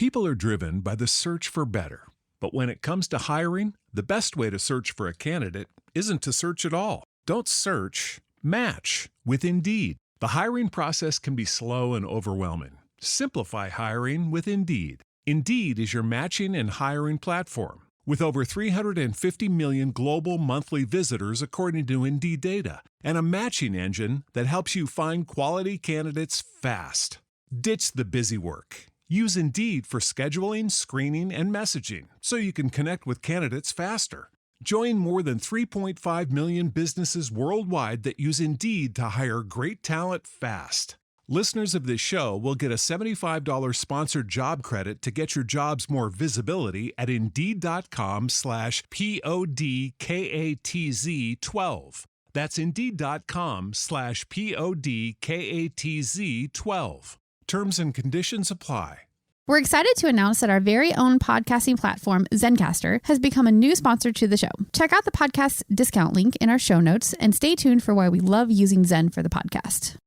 People are driven by the search for better. But when it comes to hiring, the best way to search for a candidate isn't to search at all. Don't search, match with Indeed. The hiring process can be slow and overwhelming. Simplify hiring with Indeed. Indeed is your matching and hiring platform. With over 350 million global monthly visitors according to Indeed data, and a matching engine that helps you find quality candidates fast. Ditch the busy work. Use Indeed for scheduling, screening, and messaging so you can connect with candidates faster. Join more than 3.5 million businesses worldwide that use Indeed to hire great talent fast. Listeners of this show will get a $75 sponsored job credit to get your jobs more visibility at Indeed.com/PODKATZ12. That's Indeed.com/PODKATZ12. Terms and conditions apply. We're excited to announce that our very own podcasting platform, Zencastr, has become a new sponsor to the show. Check out the podcast discount link in our show notes and stay tuned for why we love using Zen for the podcast.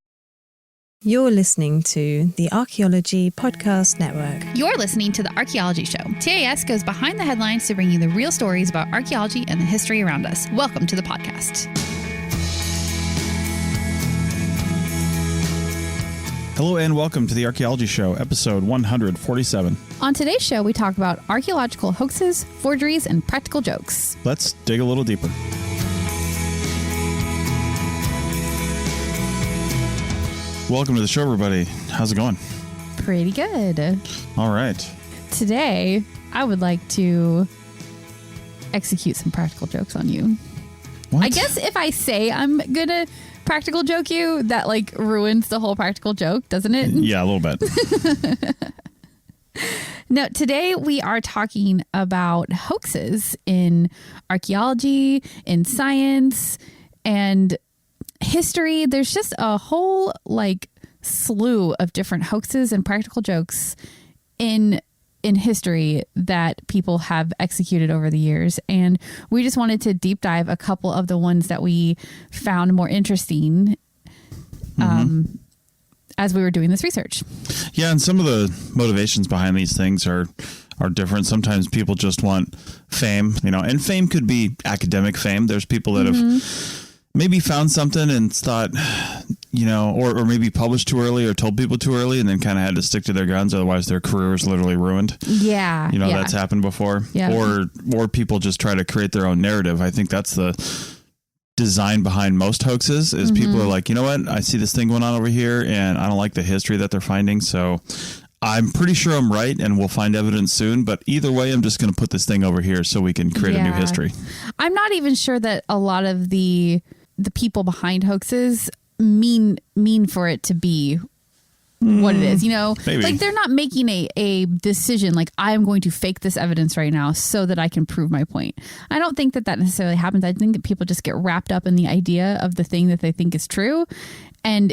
You're listening to the Archaeology Podcast Network. You're listening to the Archaeology Show. TAS goes behind the headlines to bring you the real stories about archaeology and the history around us. Welcome to the podcast. Hello and welcome to the Archaeology Show, episode 147. On today's show, we talk about archaeological hoaxes, forgeries, and practical jokes. Let's dig a little deeper. Welcome to the show, everybody. How's it going? Pretty good. All right. Today, I would like to execute some practical jokes on you. What? I guess if I say I'm going to practical joke you, that like ruins the whole practical joke, doesn't it? Yeah, a little bit. No, today we are talking about hoaxes in archaeology, in science, and history. There's just a whole like slew of different hoaxes and practical jokes in history that people have executed over the years. And we just wanted to deep dive a couple of the ones that we found more interesting as we were doing this research. Yeah, and some of the motivations behind these things are different. Sometimes people just want fame, and fame could be academic fame. There's people that have maybe found something and thought, or maybe published too early or told people too early and then kind of had to stick to their guns. Otherwise, their career is literally ruined. Yeah. That's happened before. Yeah. Or people just try to create their own narrative. I think that's the design behind most hoaxes is people are like, you know what? I see this thing going on over here and I don't like the history that they're finding. So I'm pretty sure I'm right and we'll find evidence soon. But either way, I'm just going to put this thing over here so we can create a new history. I'm not even sure that a lot of the people behind hoaxes mean for it to be what it is, Maybe. Like they're not making a decision like I'm going to fake this evidence right now so that I can prove my point. I don't think that necessarily happens. I think that people just get wrapped up in the idea of the thing that they think is true, and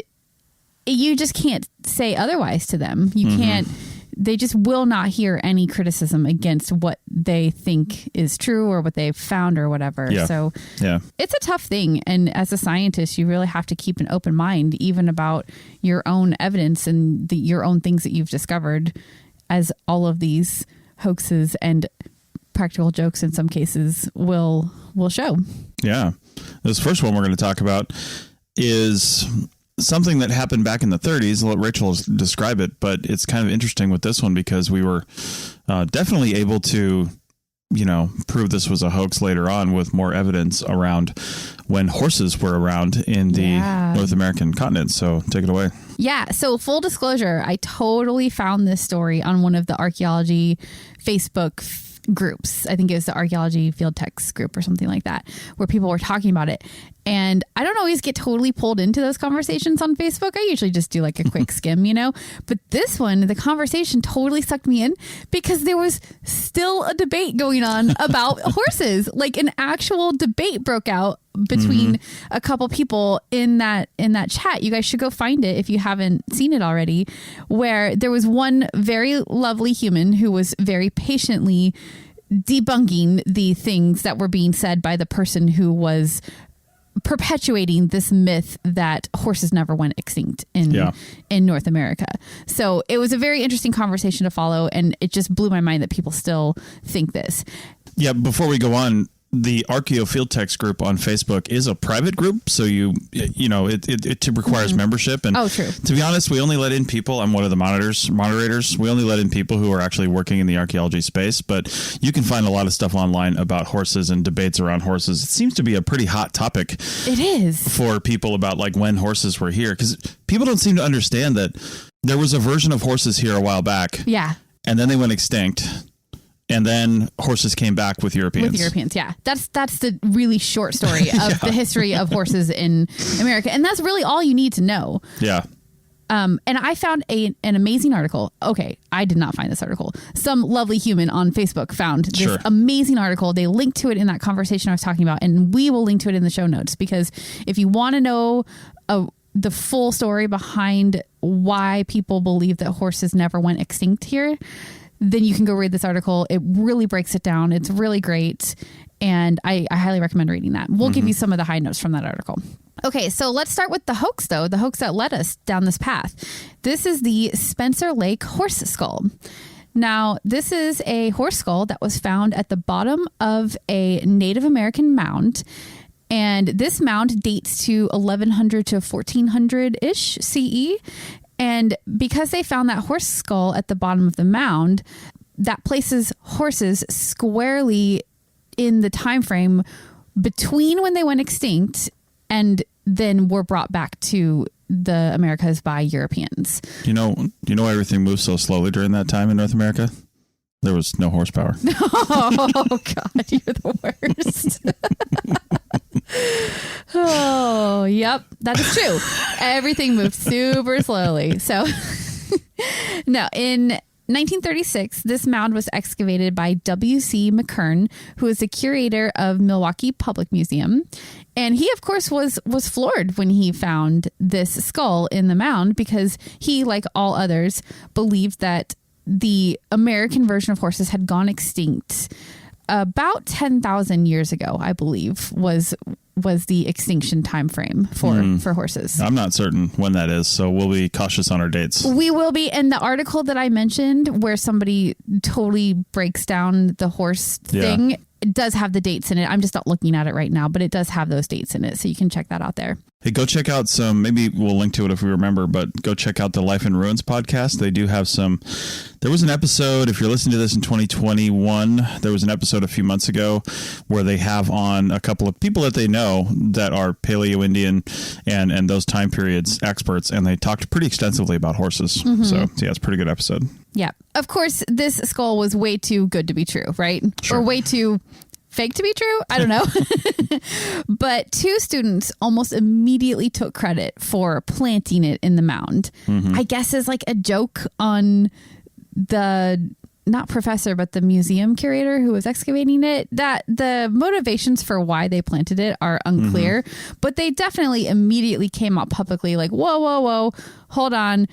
you just can't say otherwise to them. You can't. They just will not hear any criticism against what they think is true or what they've found or whatever. Yeah. So yeah, it's a tough thing. And as a scientist, you really have to keep an open mind, even about your own evidence and your own things that you've discovered, as all of these hoaxes and practical jokes in some cases will show. Yeah. This first one we're going to talk about is something that happened back in the 30s. I'll let Rachel describe it, but it's kind of interesting with this one because we were definitely able to, prove this was a hoax later on with more evidence around when horses were around in the North American continent. So take it away. Yeah. So full disclosure, I totally found this story on one of the archaeology Facebook groups. I think it was the Archaeology Field Techs group or something like that, where people were talking about it. And I don't always get totally pulled into those conversations on Facebook. I usually just do like a quick skim, but this one, the conversation totally sucked me in because there was still a debate going on about horses. Like an actual debate broke out between a couple people in that chat. You guys should go find it if you haven't seen it already, where there was one very lovely human who was very patiently debunking the things that were being said by the person who was perpetuating this myth that horses never went extinct in North America. So it was a very interesting conversation to follow, and it just blew my mind that people still think this. Yeah, before we go on, the Archeo Field Techs group on Facebook is a private group, so it requires membership. And true. To be honest, we only let in people. I'm one of the moderators. We only let in people who are actually working in the archaeology space. But you can find a lot of stuff online about horses and debates around horses. It seems to be a pretty hot topic. It is for people about like when horses were here, because people don't seem to understand that there was a version of horses here a while back. Yeah, and then they went extinct. And then horses came back with Europeans. Yeah. That's the really short story of the history of horses in America. And that's really all you need to know. Yeah. And I found an amazing article. Okay, I did not find this article. Some lovely human on Facebook found this amazing article. They linked to it in that conversation I was talking about, and we will link to it in the show notes, because if you want to know the full story behind why people believe that horses never went extinct here, then you can go read this article. It really breaks it down. It's really great. And I highly recommend reading that. We'll give you some of the high notes from that article. Okay, so let's start with the hoax, though. The hoax that led us down this path. This is the Spencer Lake horse skull. Now, this is a horse skull that was found at the bottom of a Native American mound. And this mound dates to 1100 to 1400-ish CE. And because they found that horse skull at the bottom of the mound, that places horses squarely in the time frame between when they went extinct and then were brought back to the Americas by Europeans. You know everything moved so slowly during that time in North America? There was no horsepower. Oh, God, you're the worst. Oh, yep, that is true. Everything moved super slowly. So, no, in 1936, this mound was excavated by W.C. McKern, who is the curator of Milwaukee Public Museum. And he, of course, was floored when he found this skull in the mound, because he, like all others, believed that the American version of horses had gone extinct about 10,000 years ago, I believe, was the extinction time frame for horses. I'm not certain when that is, so we'll be cautious on our dates. We will be. And the article that I mentioned where somebody totally breaks down the horse thing, it does have the dates in it. I'm just not looking at it right now, but it does have those dates in it, so you can check that out there. Hey, go check out some, maybe we'll link to it if we remember, but go check out the Life in Ruins podcast. They do have there was an episode, if you're listening to this in 2021, there was an episode a few months ago where they have on a couple of people that they know that are Paleo-Indian and those time periods experts, and they talked pretty extensively about horses. Mm-hmm. So yeah, it's a pretty good episode. Yeah. Of course, this skull was way too good to be true, right? Sure. Or way too fake to be true? I don't know. But two students almost immediately took credit for planting it in the mound. Mm-hmm. I guess as like a joke on the, not professor, but the museum curator who was excavating it. That the motivations for why they planted it are unclear, but they definitely immediately came out publicly like, whoa, hold on.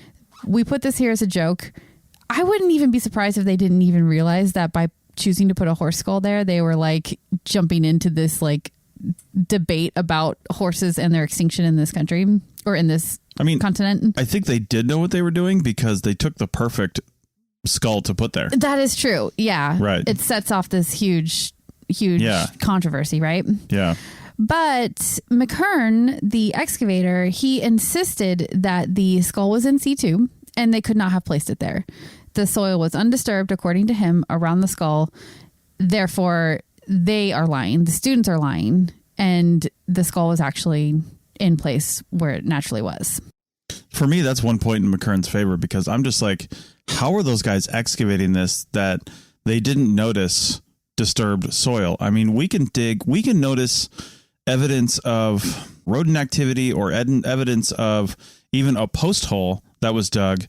We put this here as a joke. I wouldn't even be surprised if they didn't even realize that by choosing to put a horse skull there, they were like jumping into this like debate about horses and their extinction in this country or in this continent. I think they did know what they were doing because they took the perfect skull to put there. That is true. Yeah. Right. It sets off this huge controversy, right? Yeah. But McKern, the excavator, he insisted that the skull was in situ and they could not have placed it there. The soil was undisturbed, according to him, around the skull. Therefore, they are lying. The students are lying. And the skull was actually in place where it naturally was. For me, that's one point in McKern's favor, because I'm just like, how are those guys excavating this that they didn't notice disturbed soil? I mean, we can notice evidence of rodent activity or evidence of even a post hole that was dug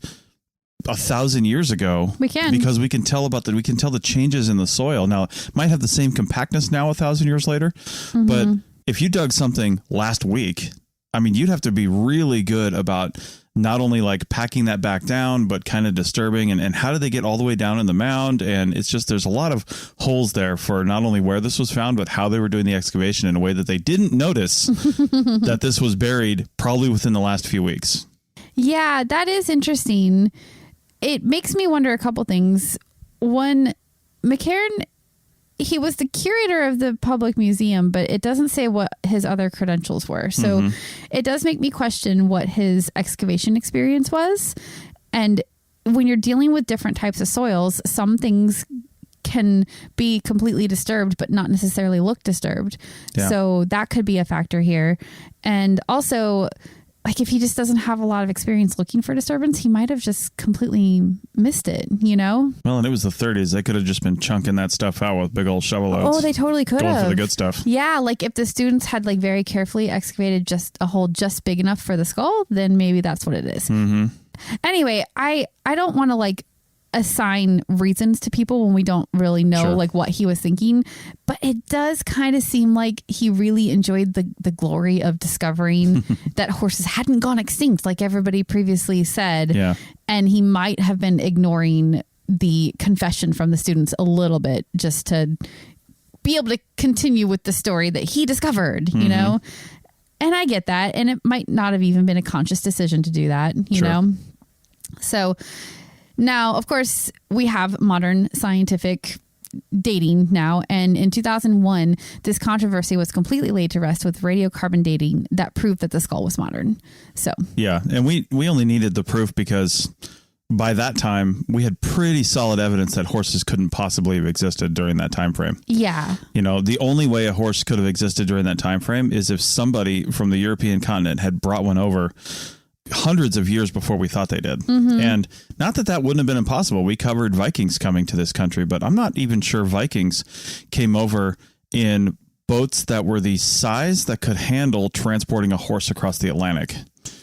1,000 years ago. We can, because we can tell the changes in the soil. Now, it might have the same compactness now 1,000 years later, but if you dug something last week, I mean, you'd have to be really good about not only like packing that back down, but kind of disturbing. And how did they get all the way down in the mound? And it's just, there's a lot of holes there for not only where this was found, but how they were doing the excavation in a way that they didn't notice that this was buried probably within the last few weeks. Yeah, that is interesting. It makes me wonder a couple things. One, McCarran, he was the curator of the public museum, but it doesn't say what his other credentials were. So it does make me question what his excavation experience was. And when you're dealing with different types of soils, some things can be completely disturbed, but not necessarily look disturbed. Yeah. So that could be a factor here. And also, like, if he just doesn't have a lot of experience looking for disturbance, he might have just completely missed it, you know? Well, and it was the 30s. They could have just been chunking that stuff out with big old shovel outs. Oh, they totally could have. Going for the good stuff. Yeah, like if the students had like very carefully excavated just a hole just big enough for the skull, then maybe that's what it is. Anyway, I don't want to like assign reasons to people when we don't really know like what he was thinking, but it does kind of seem like he really enjoyed the glory of discovering that horses hadn't gone extinct like everybody previously said. Yeah. And he might have been ignoring the confession from the students a little bit just to be able to continue with the story that he discovered, you know? And I get that. And it might not have even been a conscious decision to do that, you know? So now, of course, we have modern scientific dating now. And in 2001, this controversy was completely laid to rest with radiocarbon dating that proved that the skull was modern. So, yeah. And we only needed the proof because by that time, we had pretty solid evidence that horses couldn't possibly have existed during that time frame. Yeah. You know, the only way a horse could have existed during that time frame is if somebody from the European continent had brought one over hundreds of years before we thought they did. And not that that wouldn't have been impossible. We covered Vikings coming to this country, but I'm not even sure Vikings came over in boats that were the size that could handle transporting a horse across the Atlantic.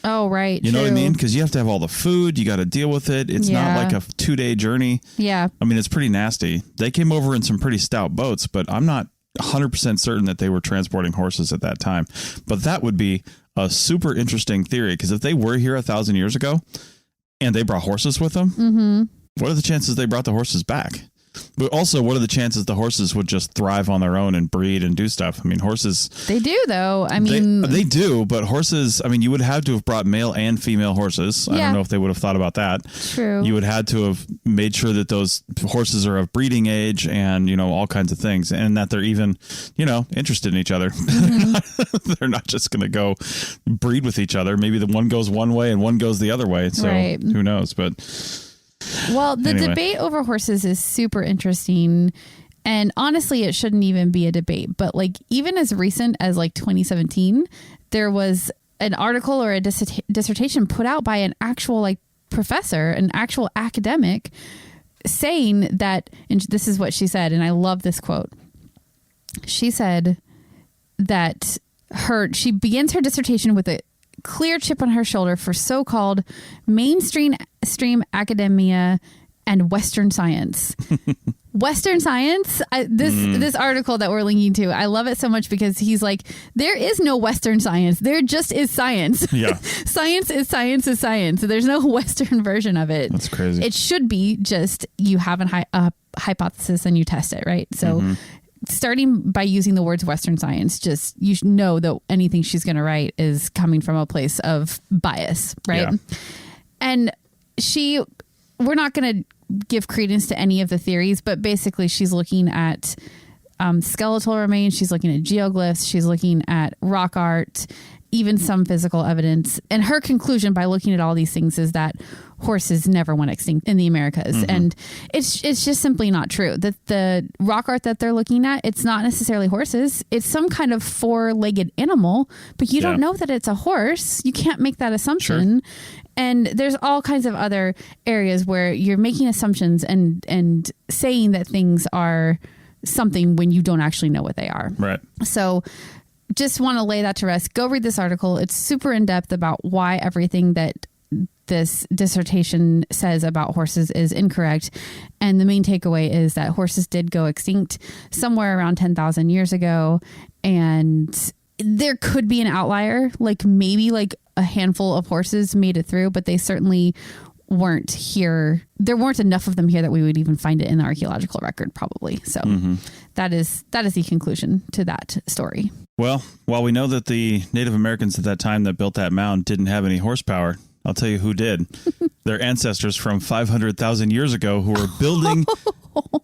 Oh, right. You know what I mean? Because you have to have all the food. You got to deal with it. It's not like a 2-day journey. Yeah. I mean, it's pretty nasty. They came over in some pretty stout boats, but I'm not 100% certain that they were transporting horses at that time. But that would be a super interesting theory, because if they were here 1,000 years ago and they brought horses with them, what are the chances they brought the horses back? But also, what are the chances the horses would just thrive on their own and breed and do stuff? I mean, horses... They do, though. I mean... They do, but horses... I mean, you would have to have brought male and female horses. I don't know if they would have thought about that. True. You would have to have made sure that those horses are of breeding age and, you know, all kinds of things. And that they're even, you know, interested in each other. They're not just going to go breed with each other. Maybe the one goes one way and one goes the other way. So who knows? But... Well, the debate over horses is super interesting. And honestly, it shouldn't even be a debate. But like even as recent as like 2017, there was an article or a dissertation put out by an actual like professor, an actual academic, saying that, and this is what she said, and I love this quote. She said that she begins her dissertation with a clear chip on her shoulder for so-called mainstream academia and Western science. Western science, this article that we're linking to, I love it so much because he's like, there is no Western science. There just is science. Yeah. Science is science is science. There's no Western version of it. That's crazy. It should be just you have a hypothesis and you test it, right? So starting by using the words Western science, just you know that anything she's going to write is coming from a place of bias, right? Yeah. And we're not going to give credence to any of the theories, but basically she's looking at skeletal remains, she's looking at geoglyphs, she's looking at rock art, even some physical evidence. And her conclusion by looking at all these things is that horses never went extinct in the Americas. And it's just simply not true. That the rock art that they're looking at, it's not necessarily horses. It's some kind of 4-legged animal, but you don't know that it's a horse. You can't make that assumption. Sure. And there's all kinds of other areas where you're making assumptions and saying that things are something when you don't actually know what they are. Right. So just want to lay that to rest. Go read this article. It's super in depth about why everything that this dissertation says about horses is incorrect. And the main takeaway is that horses did go extinct somewhere around 10,000 years ago. And There could be an outlier, like maybe like a handful of horses made it through, but they certainly weren't here. There weren't enough of them here that we would even find it in the archaeological record, probably. So that is the conclusion to that story. Well, while we know that the Native Americans at that time that built that mound didn't have any horsepower, I'll tell you who did. Their ancestors from 500,000 years ago who were building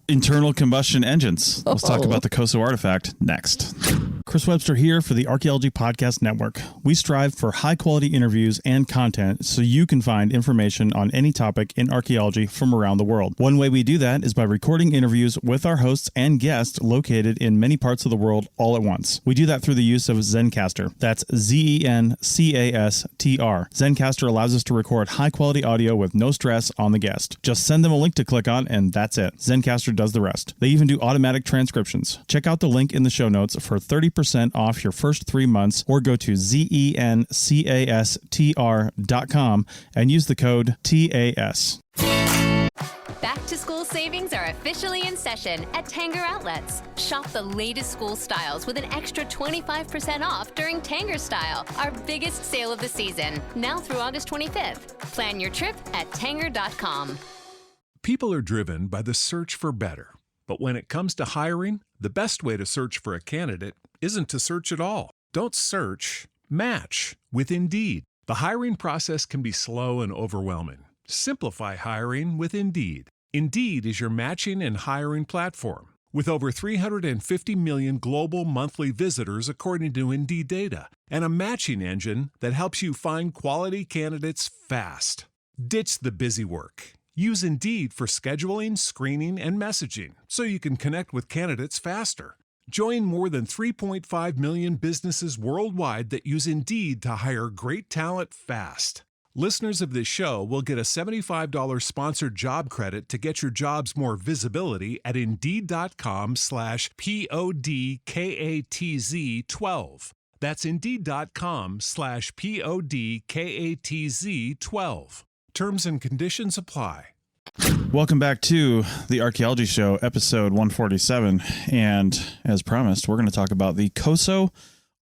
internal combustion engines. Let's talk about the Coso artifact next. Chris Webster here for the Archaeology Podcast Network. We strive for high-quality interviews and content so you can find information on any topic in archaeology from around the world. One way we do that is by recording interviews with our hosts and guests located in many parts of the world all at once. We do that through the use of Zencastr. That's Zencastr. Zencastr allows us to record high-quality audio with no stress on the guest. Just send them a link to click on, and that's it. Zencastr does the rest. They even do automatic transcriptions. Check out the link in the show notes for 30% off your first 3 months, or go to zencastr.com and use the code TAS. Back to school savings are officially in session at Tanger Outlets. Shop the latest school styles with an extra 25% off during Tanger Style, our biggest sale of the season, now through August 25th. Plan your trip at tanger.com. People are driven by the search for better. But when it comes to hiring, the best way to search for a candidate isn't to search at all. Don't search, match with Indeed. The hiring process can be slow and overwhelming. Simplify hiring with Indeed. Indeed is your matching and hiring platform. With over 350 million global monthly visitors according to Indeed data, and a matching engine that helps you find quality candidates fast. Ditch the busy work. Use Indeed for scheduling, screening, and messaging so you can connect with candidates faster. Join more than 3.5 million businesses worldwide that use Indeed to hire great talent fast. Listeners of this show will get a $75 sponsored job credit to get your jobs more visibility at Indeed.com/PODKATZ12. That's Indeed.com/PODKATZ12. Terms and conditions apply. Welcome back to the Archaeology Show, episode 147. And as promised, we're going to talk about the Coso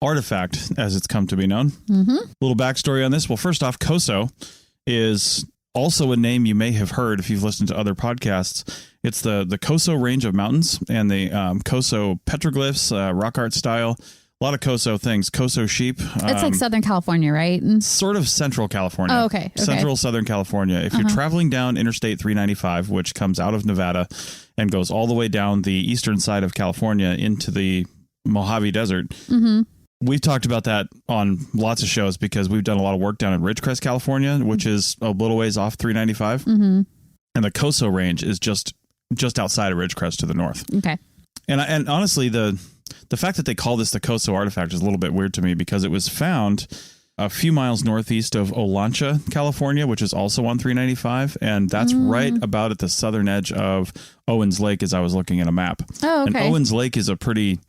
artifact, as it's come to be known. A little backstory on this. Well, first off, Coso is also a name you may have heard if you've listened to other podcasts. It's the Coso range of mountains and the Coso petroglyphs, rock art style. A lot of Coso things. Coso sheep. It's like Southern California, right? Sort of Central California. Oh, okay. Central Southern California. If you're traveling down Interstate 395, which comes out of Nevada and goes all the way down the eastern side of California into the Mojave Desert, we've talked about that on lots of shows because we've done a lot of work down in Ridgecrest, California, which is a little ways off 395. And the Coso range is just outside of Ridgecrest to the north. Okay. And honestly, the fact that they call this the Coso artifact is a little bit weird to me because it was found a few miles northeast of Olancha, California, which is also on 395. And that's right about at the southern edge of Owens Lake as I was looking at a map. Oh, okay. And Owens Lake is a pretty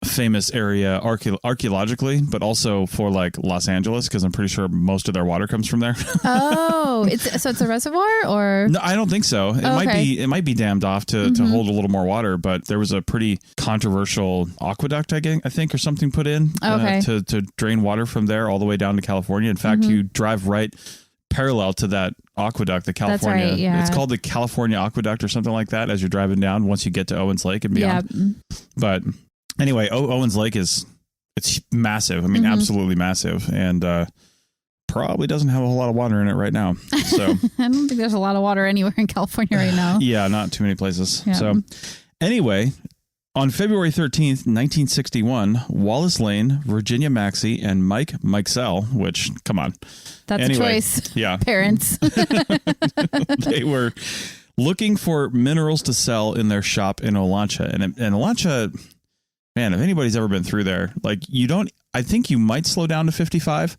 famous area archaeologically, but also for like Los Angeles, because I'm pretty sure most of their water comes from there. Oh, it's a reservoir, or no? I don't think so. It might be dammed off to hold a little more water, but there was a pretty controversial aqueduct, I think, or something put in to drain water from there all the way down to California. In fact, you drive right parallel to that aqueduct, the California. That's right, yeah. It's called the California Aqueduct or something like that as you're driving down once you get to Owens Lake and beyond. But anyway, Owens Lake it's massive. I mean, absolutely massive, and probably doesn't have a whole lot of water in it right now. So I don't think there's a lot of water anywhere in California right now. Yeah, not too many places. Yeah. So anyway, on February 13th, 1961, Wallace Lane, Virginia Maxey, and Mike Mikesell, which, come on. That's a choice. Yeah. Parents. They were looking for minerals to sell in their shop in Olancha. And Olancha, man, if anybody's ever been through there, like I think you might slow down to 55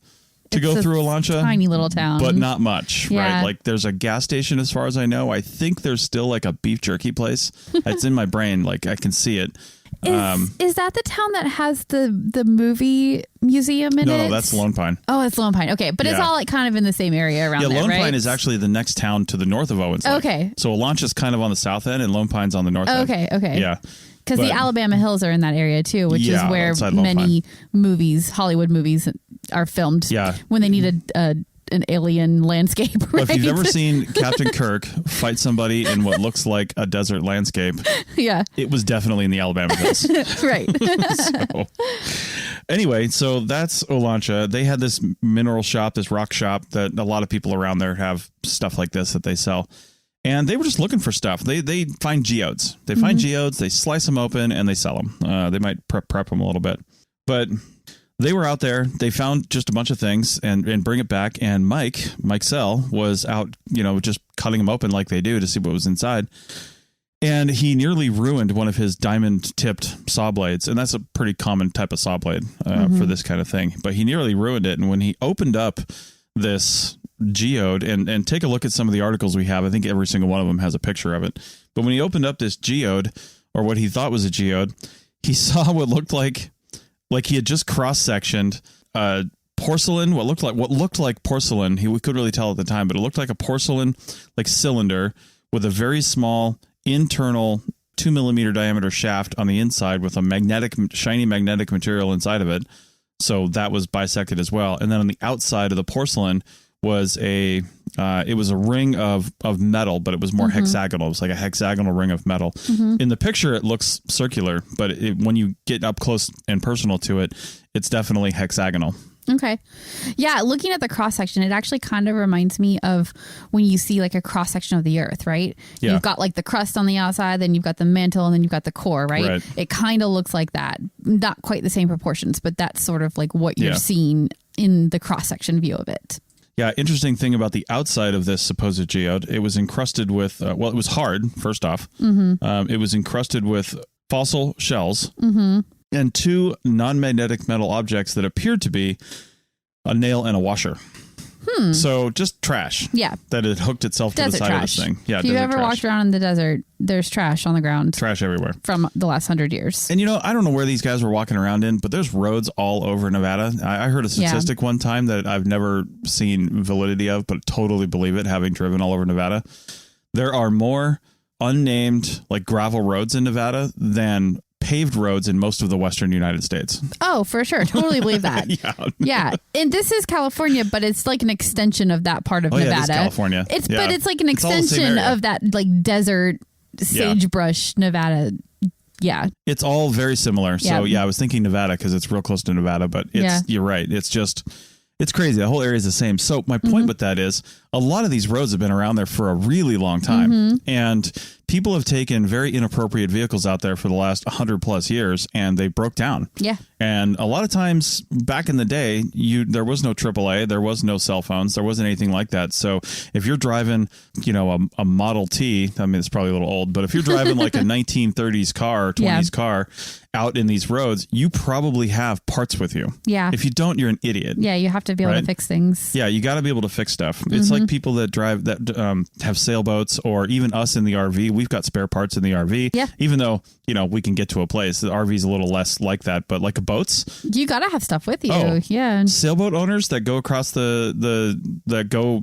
to go through Olancha. Tiny little town. But not much, Yeah. right? Like there's a gas station as far as I know. I think there's still like a beef jerky place. It's in my brain. Like I can see it. Is that the town that has the movie museum in it? No, that's Lone Pine. Oh, it's Lone Pine. Okay, but it's all like kind of in the same area around there, Lone right? Pine is actually the next town to the north of Owens Lake. Okay. So Olancha's kind of on the south end and Lone Pine's on the north end. Okay. Yeah. Because the Alabama Hills are in that area too, which is where many Hollywood movies are filmed. Yeah. When they need an alien landscape. Right? Well, if you've never seen Captain Kirk fight somebody in what looks like a desert landscape, it was definitely in the Alabama Hills. Right. Anyway, so that's Olancha. They had this mineral shop, this rock shop that a lot of people around there have stuff like this that they sell. And they were just looking for stuff. They find geodes. They find geodes, they slice them open, and they sell them. They might prep them a little bit. But they were out there. They found just a bunch of things and bring it back. And Mike Sell was out, just cutting them open like they do to see what was inside. And he nearly ruined one of his diamond-tipped saw blades. And that's a pretty common type of saw blade for this kind of thing. But he nearly ruined it. And when he opened up this geode, and take a look at some of the articles we have, I think every single one of them has a picture of it. But when he opened up this geode, or what he thought was a geode, he saw what looked like he had just cross-sectioned porcelain, what looked like porcelain. We couldn't really tell at the time, but it looked like a porcelain cylinder with a very small internal 2 millimeter diameter shaft on the inside with a shiny magnetic material inside of it. So that was bisected as well. And then on the outside of the porcelain was a ring of metal, but it was more hexagonal. It was like a hexagonal ring of metal. In the picture, it looks circular, but when you get up close and personal to it, it's definitely hexagonal. Okay. Yeah. Looking at the cross section, it actually kind of reminds me of when you see like a cross section of the earth, right? Yeah. You've got like the crust on the outside, then you've got the mantle, and then you've got the core, right? It kind of looks like that. Not quite the same proportions, but that's sort of like what you're seeing in the cross section view of it. Yeah. Interesting thing about the outside of this supposed geode, it was encrusted with, it was hard, first off. It was encrusted with fossil shells. And two non-magnetic metal objects that appeared to be a nail and a washer. So just trash. Yeah. That had hooked itself to the side of this thing. Yeah. If you've ever walked around in the desert, there's trash on the ground. Trash everywhere. From the last 100 years. And I don't know where these guys were walking around in, but there's roads all over Nevada. I heard a statistic one time that I've never seen validity of, but totally believe it, having driven all over Nevada. There are more unnamed gravel roads in Nevada than paved roads in most of the western United States. Oh, for sure. Totally believe that. Yeah. And this is California, but it's like an extension of that part of Nevada. Yeah, it's California. But it's like an extension of that desert sagebrush Nevada. Yeah. It's all very similar. So I was thinking Nevada because it's real close to Nevada, but you're right. It's crazy. The whole area is the same. So my point with that is a lot of these roads have been around there for a really long time. And people have taken very inappropriate vehicles out there for the last 100 plus years, and they broke down. Yeah. And a lot of times back in the day, there was no AAA, there was no cell phones, there wasn't anything like that. So if you're driving, a Model T, I mean, it's probably a little old, but if you're driving like a 1930s car, or 20s car out in these roads, you probably have parts with you. Yeah. If you don't, you're an idiot. Yeah. You have to be able to fix things. Yeah. You got to be able to fix stuff. It's like people that drive have sailboats, or even us in the RV. We've got spare parts in the RV. Yeah. Even though, we can get to a place. The RV is a little less like that, but like boats, you got to have stuff with you. Oh, yeah. Sailboat owners that go across that go,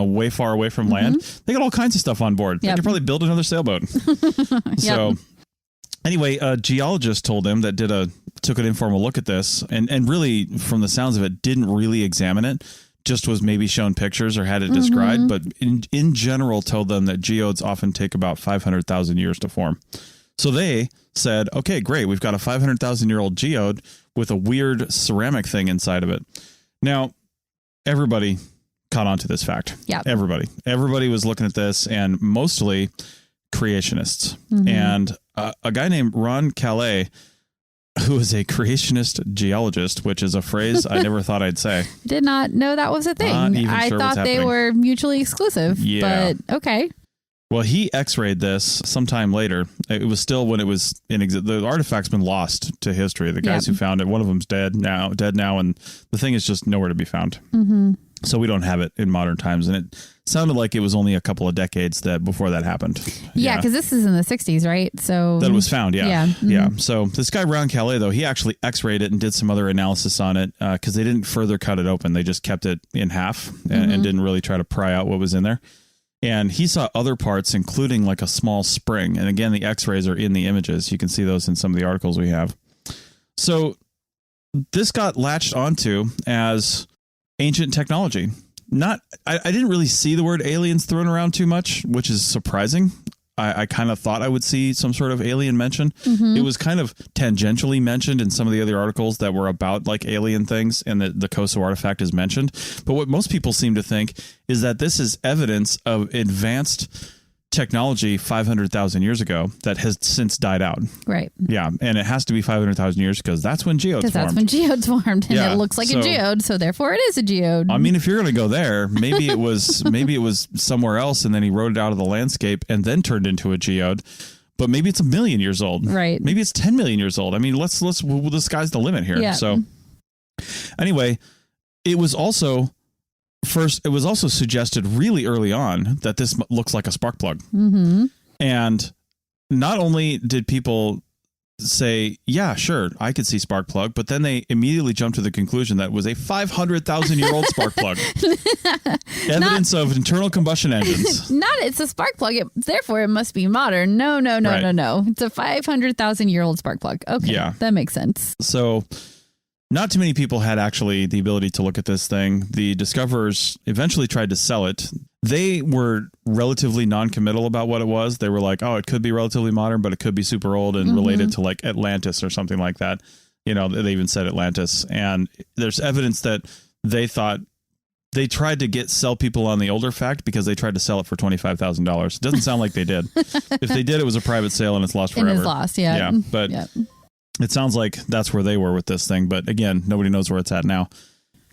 way far away from land, they got all kinds of stuff on board. They could probably build another sailboat. So anyway, a geologist told him that took an informal look at this and really, from the sounds of it, didn't really examine it. Just was maybe shown pictures or had it described, but in general told them that geodes often take about 500,000 years to form. So they said, okay, great. We've got a 500,000-year-old geode with a weird ceramic thing inside of it. Now, everybody caught on to this fact. Yeah. Everybody was looking at this, and mostly creationists. And a guy named Ron Calais, who is a creationist geologist, which is a phrase I never thought I'd say. Did not know that was a thing. I thought they were mutually exclusive. Yeah. But okay. Well, he x-rayed this sometime later. It was still when it was the artifact's been lost to history. The guys who found it, one of them's dead now, and the thing is just nowhere to be found. So we don't have it in modern times. And it sounded like it was only a couple of decades before that happened. Yeah, because this is in the 60s, right? So that it was found, yeah. So this guy, Ron Calais, though, he actually x-rayed it and did some other analysis on it because they didn't further cut it open. They just kept it in half and didn't really try to pry out what was in there. And he saw other parts, including like a small spring. And again, the x-rays are in the images. You can see those in some of the articles we have. So this got latched onto as ancient technology. I didn't really see the word aliens thrown around too much, which is surprising. I kind of thought I would see some sort of alien mention. It was kind of tangentially mentioned in some of the other articles that were about like alien things, and the Koso artifact is mentioned. But what most people seem to think is that this is evidence of advanced technology 500,000 years ago that has since died out. Right. Yeah. And it has to be 500,000 years because that's when geodes formed. Because that's when geodes formed. And Yeah, it looks like a geode, so therefore it is a geode. I mean, if you're going to go there, maybe it was somewhere else and then he wrote it out of the landscape and then turned into a geode. But maybe it's 1 million years old. Right. Maybe it's 10 million years old. I mean, the sky's the limit here. Yeah. So anyway, it was also suggested really early on that this looks like a spark plug. And not only did people say, yeah, sure, I could see spark plug, but then they immediately jumped to the conclusion that it was a 500,000-year-old spark plug. Evidence of internal combustion engines. It's a spark plug. Therefore, it must be modern. No. It's a 500,000-year-old spark plug. Okay, yeah. That makes sense. So not too many people had actually the ability to look at this thing. The discoverers eventually tried to sell it. They were relatively non-committal about what it was. They were like, oh, it could be relatively modern, but it could be super old and related to like Atlantis or something like that. You know, they even said Atlantis. And there's evidence that they thought they tried to sell people on the older fact because they tried to sell it for $25,000. It doesn't sound like they did. If they did, it was a private sale and it's lost forever. And it's lost, yeah. Yeah, but it sounds like that's where they were with this thing. But again, nobody knows where it's at now.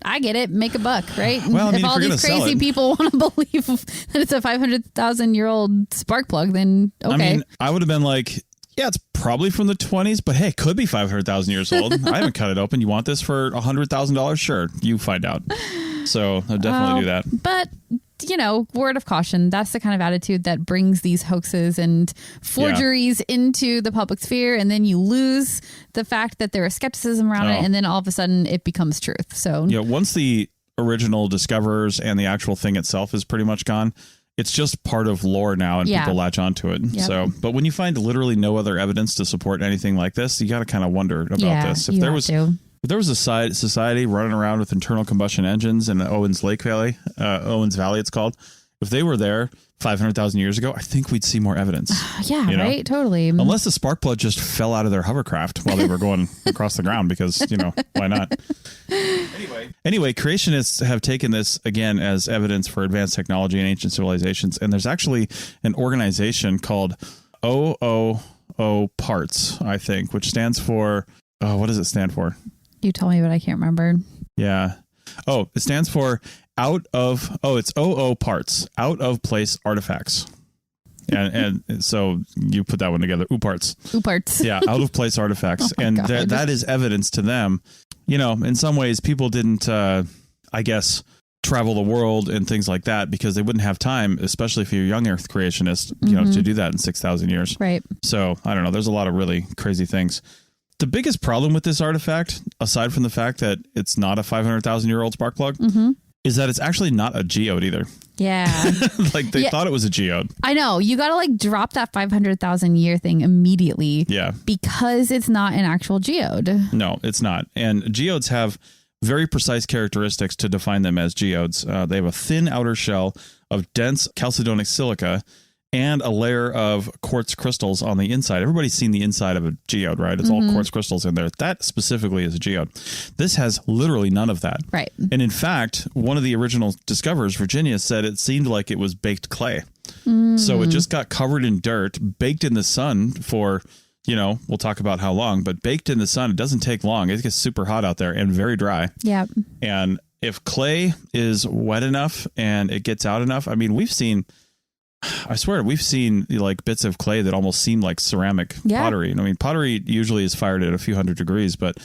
I get it. Make a buck, right? Well, I mean, if all these crazy people want to believe that it's a 500,000-year-old spark plug, then okay. I mean, I would have been like, yeah, it's probably from the 20s, but hey, it could be 500,000 years old. I haven't cut it open. You want this for $100,000? Sure, you find out. So I'll definitely do that. But, you know, word of caution, that's the kind of attitude that brings these hoaxes and forgeries into the public sphere. And then you lose the fact that there is skepticism around it. And then all of a sudden it becomes truth. So yeah, once the original discoverers and the actual thing itself is pretty much gone, it's just part of lore now and people latch onto it. Yep. So, but when you find literally no other evidence to support anything like this, you got to kind of wonder about this. If there was a society running around with internal combustion engines in Owens Valley, it's called. If they were there 500,000 years ago, I think we'd see more evidence. Yeah, right. Totally. Unless the spark plug just fell out of their hovercraft while they were going across the ground, because, you know, why not? Anyway, creationists have taken this again as evidence for advanced technology and ancient civilizations. And there's actually an organization called OOO Parts, I think, which stands for, what does it stand for? You told me, but I can't remember. Yeah. Oh, it stands for it's OO Parts, out of place artifacts. And so you put that one together. Ooparts. Yeah, out of place artifacts. And that is evidence to them. You know, in some ways, people didn't, I guess, travel the world and things like that because they wouldn't have time, especially if you're a young Earth creationist, you know, to do that in 6,000 years. Right. So I don't know. There's a lot of really crazy things. The biggest problem with this artifact, aside from the fact that it's not a 500,000-year-old spark plug, is that it's actually not a geode either. Yeah. Like they thought it was a geode. I know. You got to like drop that 500,000-year thing immediately. Yeah. Because it's not an actual geode. No, it's not. And geodes have very precise characteristics to define them as geodes. They have a thin outer shell of dense chalcedonic silica and a layer of quartz crystals on the inside. Everybody's seen the inside of a geode, right? It's all quartz crystals in there. That specifically is a geode. This has literally none of that. Right. And in fact, one of the original discoverers, Virginia, said it seemed like it was baked clay. So it just got covered in dirt, baked in the sun for, you know, we'll talk about how long, but baked in the sun, it doesn't take long. It gets super hot out there and very dry. Yeah. And if clay is wet enough and it gets out enough, I mean, we've seen like bits of clay that almost seem like ceramic pottery. And I mean, pottery usually is fired at a few hundred degrees, but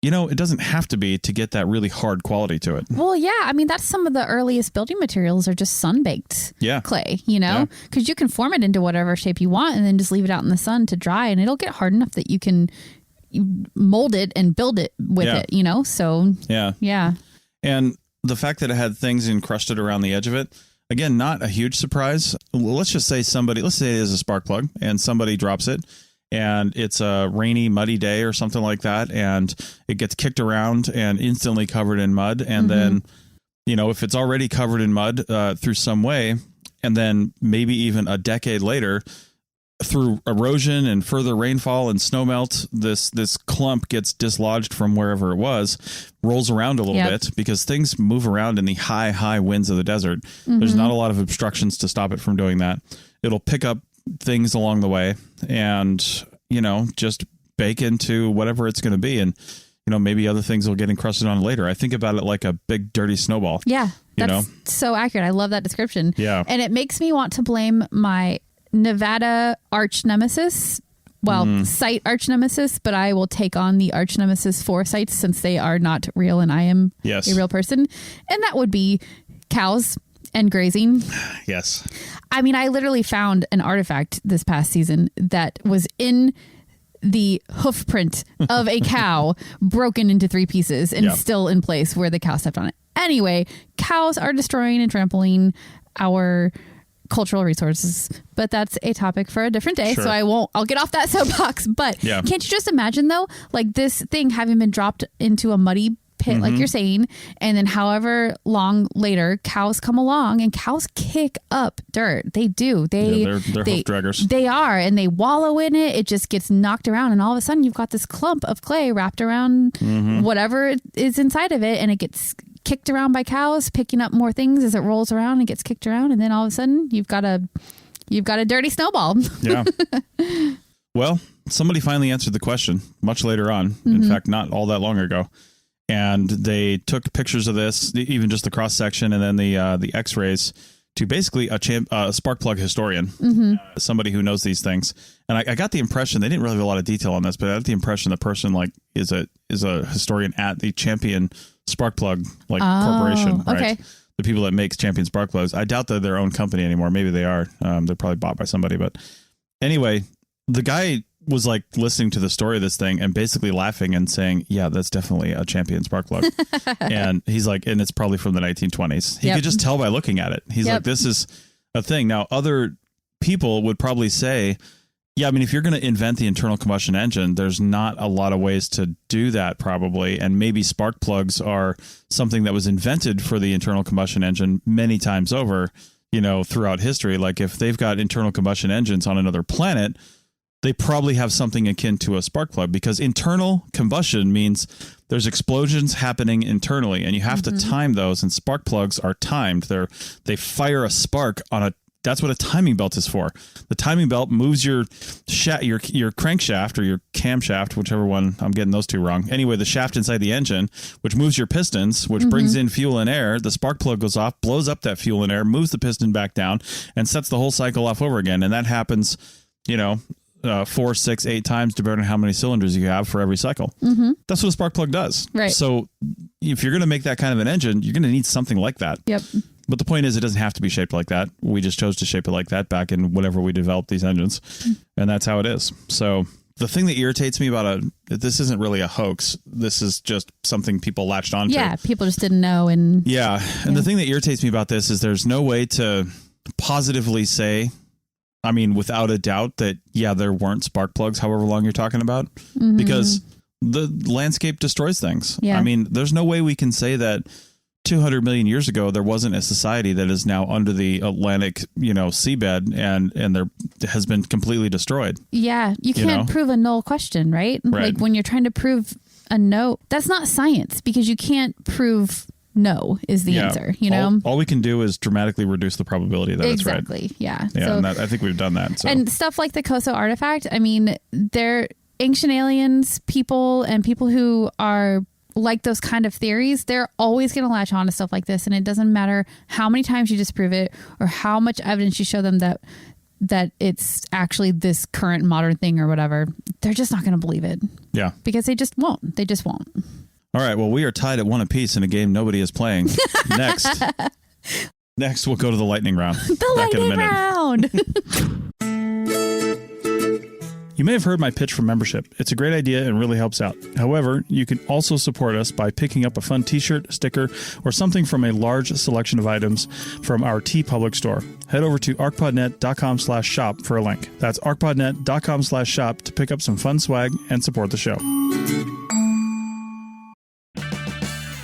you know, it doesn't have to be to get that really hard quality to it. Well, yeah. I mean, that's some of the earliest building materials are just sun-baked clay, you know, because you can form it into whatever shape you want and then just leave it out in the sun to dry and it'll get hard enough that you can mold it and build it with it, you know? So, yeah. And the fact that it had things encrusted around the edge of it, again, not a huge surprise. Let's just say let's say it is a spark plug and somebody drops it and it's a rainy, muddy day or something like that. And it gets kicked around and instantly covered in mud. And then, if it's already covered in mud through some way, and then maybe even a decade later, through erosion and further rainfall and snowmelt, this clump gets dislodged from wherever it was, rolls around a little bit because things move around in the high winds of the desert. There's not a lot of obstructions to stop it from doing that. It'll pick up things along the way and, just bake into whatever it's going to be. And, maybe other things will get encrusted on later. I think about it like a big dirty snowball. Yeah, that's so accurate. I love that description. Yeah. And it makes me want to blame my Nevada arch nemesis, site arch nemesis, but I will take on the arch nemesis for sites since they are not real and I am a real person. And that would be cows and grazing. Yes. I mean, I literally found an artifact this past season that was in the hoof print of a cow broken into 3 pieces and still in place where the cow stepped on it. Anyway, cows are destroying and trampling our cultural resources, but that's a topic for a different day. Sure. So I'll get off that soapbox, but can't you just imagine though, like this thing having been dropped into a muddy pit, like you're saying, and then however long later cows come along and cows kick up dirt. They do. They're hoof draggers. They are, and they wallow in it. It just gets knocked around and all of a sudden you've got this clump of clay wrapped around whatever is inside of it, and it gets kicked around by cows, picking up more things as it rolls around and gets kicked around, and then all of a sudden you've got a dirty snowball. Yeah. Well, somebody finally answered the question much later on. In fact, not all that long ago. And they took pictures of this, even just the cross section, and then the X-rays to basically a spark plug historian, somebody who knows these things. And I got the impression, they didn't really have a lot of detail on this, but I got the impression the person is a historian at the Champion Spark Plug corporation, right? Okay. The people that makes Champion Spark Plugs. I doubt they're their own company anymore. Maybe they are. They're probably bought by somebody. But anyway, the guy was like listening to the story of this thing and basically laughing and saying, yeah, that's definitely a Champion spark plug. And he's like, and it's probably from the 1920s. He could just tell by looking at it. He's like, this is a thing. Now, other people would probably say, yeah, I mean, if you're going to invent the internal combustion engine, there's not a lot of ways to do that probably. And maybe spark plugs are something that was invented for the internal combustion engine many times over, throughout history. Like if they've got internal combustion engines on another planet, they probably have something akin to a spark plug, because internal combustion means there's explosions happening internally and you have to time those, and spark plugs are timed. They fire a spark on that's what a timing belt is for. The timing belt moves your crankshaft or your camshaft, whichever one, I'm getting those two wrong. Anyway, the shaft inside the engine, which moves your pistons, which brings in fuel and air. The spark plug goes off, blows up that fuel and air, moves the piston back down, and sets the whole cycle off over again. And that happens, 4, 6, 8 times, depending on how many cylinders you have for every cycle. That's what a spark plug does. Right. So if you're going to make that kind of an engine, you're going to need something like that. Yep. But the point is, it doesn't have to be shaped like that. We just chose to shape it like that back in whenever we developed these engines. And that's how it is. So the thing that irritates me about this isn't really a hoax. This is just something people latched onto. Yeah, people just didn't know. And the thing that irritates me about this is there's no way to positively say, I mean, without a doubt that, there weren't spark plugs, however long you're talking about, because the landscape destroys things. Yeah. I mean, there's no way we can say that 200 million years ago, there wasn't a society that is now under the Atlantic, seabed and there has been completely destroyed. Yeah. You can't prove a null question, right? Like when you're trying to prove a no, that's not science, because you can't prove no is the answer, all we can do is dramatically reduce the probability that it's right. Exactly. Yeah. So, and I think we've done that. So. And stuff like the Koso artifact, I mean, they're ancient aliens, people who are like those kind of theories, they're always going to latch on to stuff like this. And it doesn't matter how many times you disprove it or how much evidence you show them that it's actually this current modern thing or whatever. They're just not going to believe it. Yeah. Because they just won't. They just won't. All right. Well, we are tied at 1 apiece in a game nobody is playing. Next, we'll go to the lightning round. The lightning round. You may have heard my pitch for membership. It's a great idea and really helps out. However, you can also support us by picking up a fun t-shirt, sticker, or something from a large selection of items from our TeePublic store. Head over to ArchPodNet.com/shop for a link. That's ArchPodNet.com/shop to pick up some fun swag and support the show.